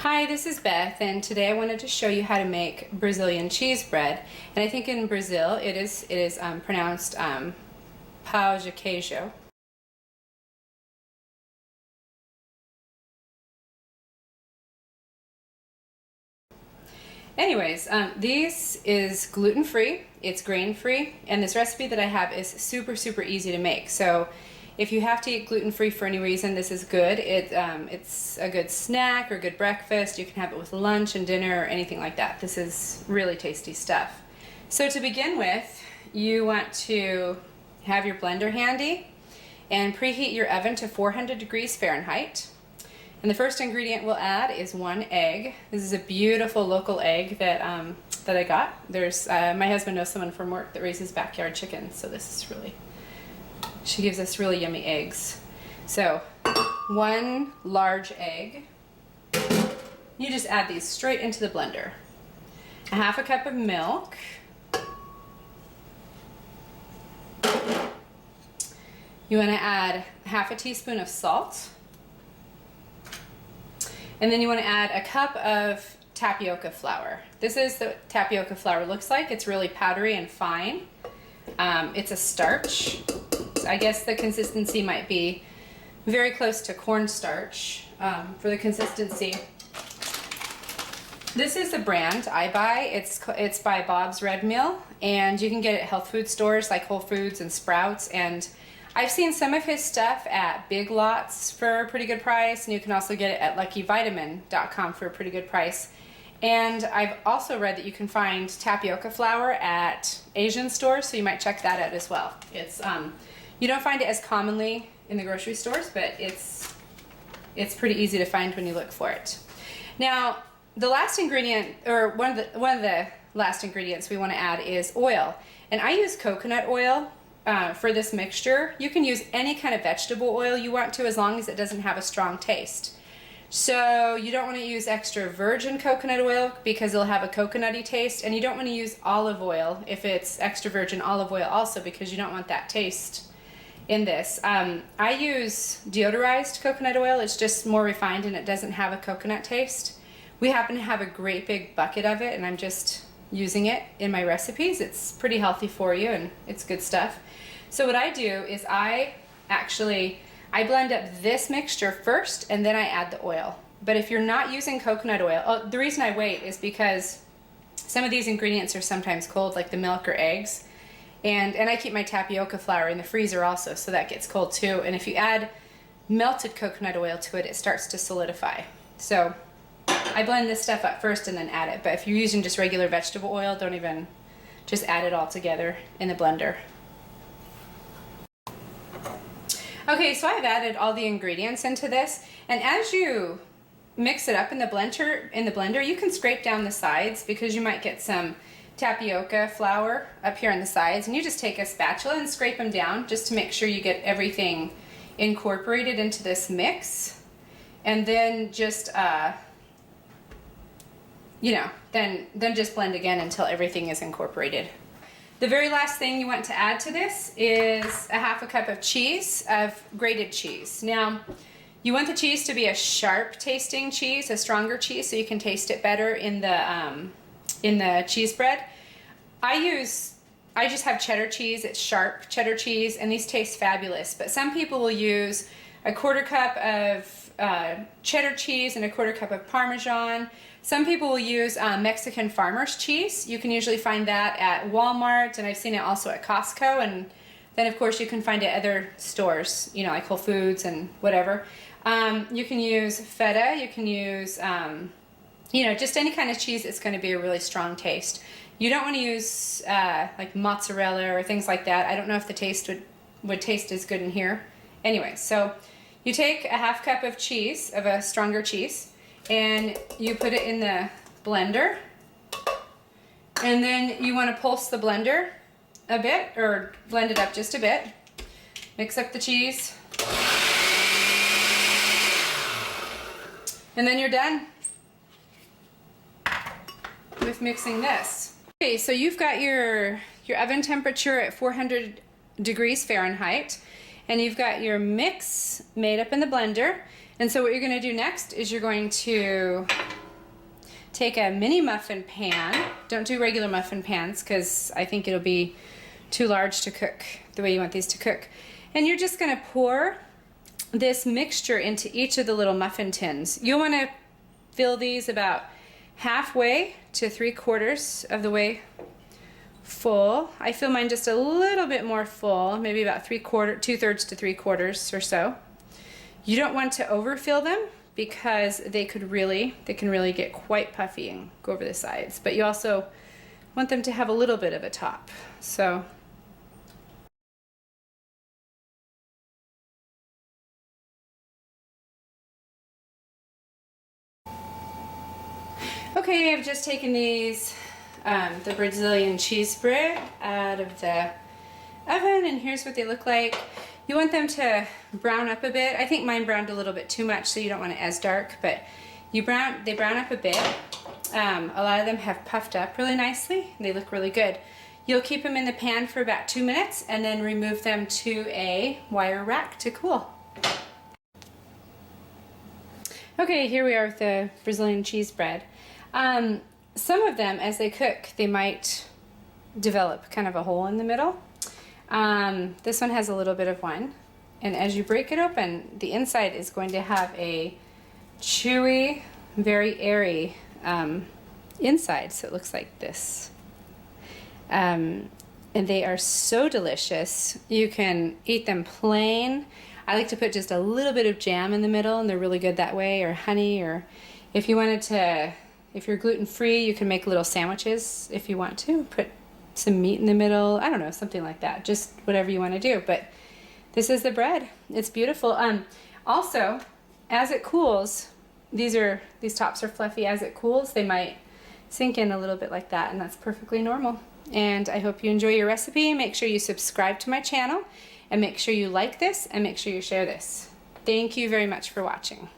Hi, this is Beth, and today I wanted to show you how to make Brazilian cheese bread. And I think in Brazil it is pronounced Pao de queijo. Anyways, these is gluten-free, it's grain-free, and this recipe that I have is super easy to make. So if you have to eat gluten-free for any reason, this is good. It's a good snack or good breakfast. You can have it with lunch and dinner or anything like that. This is really tasty stuff. So to begin with, you want to have your blender handy and preheat your oven to 400 degrees Fahrenheit. And the first ingredient we'll add is 1 egg. This is a beautiful local egg that I got. There's my husband knows someone from work that raises backyard chickens, so this is really, she gives us really yummy eggs. So 1 large egg. You just add these straight into the blender. 1/2 cup of milk. You want to add 1/2 teaspoon of salt. And then you want to add 1 cup of tapioca flour. This is the tapioca flour looks like. It's really powdery and fine. It's a starch. So I guess the consistency might be very close to cornstarch for the consistency. This is the brand I buy. It's by Bob's Red Mill, and you can get it at health food stores like Whole Foods and Sprouts. And I've seen some of his stuff at Big Lots for a pretty good price, and you can also get it at luckyvitamin.com for a pretty good price. And I've also read that you can find tapioca flour at Asian stores, so you might check that out as well. It's you don't find it as commonly in the grocery stores, but it's pretty easy to find when you look for it. Now, the last ingredient, or one of the last ingredients we want to add is oil, and I use coconut oil. For this mixture. You can use any kind of vegetable oil you want to, as long as it doesn't have a strong taste. So you don't want to use extra virgin coconut oil because it'll have a coconutty taste, and you don't want to use olive oil if it's extra virgin olive oil also, because you don't want that taste in this. I use deodorized coconut oil. It's just more refined and it doesn't have a coconut taste. We happen to have a great big bucket of it, and I'm just using it in my recipes. It's pretty healthy for you and it's good stuff. So what I do is I blend up this mixture first and then I add the oil. But if you're not using coconut oil, the reason I wait is because some of these ingredients are sometimes cold, like the milk or eggs. And I keep my tapioca flour in the freezer also, so that gets cold too. And if you add melted coconut oil to it, it starts to solidify. So I blend this stuff up first and then add it. But if you're using just regular vegetable oil, don't even, just add it all together in the blender. Okay, so I've added all the ingredients into this, and as you mix it up in the blender, you can scrape down the sides because you might get some tapioca flour up here on the sides, and you just take a spatula and scrape them down just to make sure you get everything incorporated into this mix. And then just then just blend again until everything is incorporated. The very last thing you want to add to this is 1/2 cup of cheese, of grated cheese. Now, you want the cheese to be a sharp tasting cheese, a stronger cheese, so you can taste it better in the cheese bread. I just have cheddar cheese. It's sharp cheddar cheese, and these taste fabulous. But some people will use 1/4 cup of cheddar cheese and 1/4 cup of Parmesan. Some people will use Mexican farmer's cheese. You can usually find that at Walmart, and I've seen it also at Costco, and then of course you can find it at other stores, you know, like Whole Foods and whatever. You can use feta, you can use, just any kind of cheese. It's going to be a really strong taste. You don't want to use like mozzarella or things like that. I don't know if the taste would taste as good in here. Anyway, so you take 1/2 cup of cheese, of a stronger cheese, and you put it in the blender, and then you want to pulse the blender a bit, or blend it up just a bit. Mix up the cheese, and then you're done with mixing this. Okay, so you've got your oven temperature at 400 degrees Fahrenheit, and you've got your mix made up in the blender. And so what you're going to do next is you're going to take a mini muffin pan. Don't do regular muffin pans because I think it'll be too large to cook the way you want these to cook. And you're just gonna pour this mixture into each of the little muffin tins. You'll wanna fill these about halfway to 3/4 of the way full. I feel mine just a little bit more full, maybe about 2/3 to 3/4 or so. You don't want to overfill them because they can really get quite puffy and go over the sides. But you also want them to have a little bit of a top. So okay, I've just taken these, the Brazilian cheese bread out of the oven, and here's what they look like. You want them to brown up a bit. I think mine browned a little bit too much, so you don't want it as dark, but they brown up a bit. A lot of them have puffed up really nicely, and they look really good. You'll keep them in the pan for about 2 minutes, and then remove them to a wire rack to cool. Okay, here we are with the Brazilian cheese bread. Some of them, as they cook, they might develop kind of a hole in the middle. This one has a little bit of one. And as you break it open, the inside is going to have a chewy, very airy inside. So it looks like this. And they are so delicious. You can eat them plain. I like to put just a little bit of jam in the middle, and they're really good that way, or honey, or if you wanted to, if you're gluten-free, you can make little sandwiches if you want to. Put some meat in the middle. I don't know, something like that. Just whatever you want to do. But this is the bread. It's beautiful. Also, as it cools, these tops are fluffy. As it cools, they might sink in a little bit like that, and that's perfectly normal. And I hope you enjoy your recipe. Make sure you subscribe to my channel, and make sure you like this, and make sure you share this. Thank you very much for watching.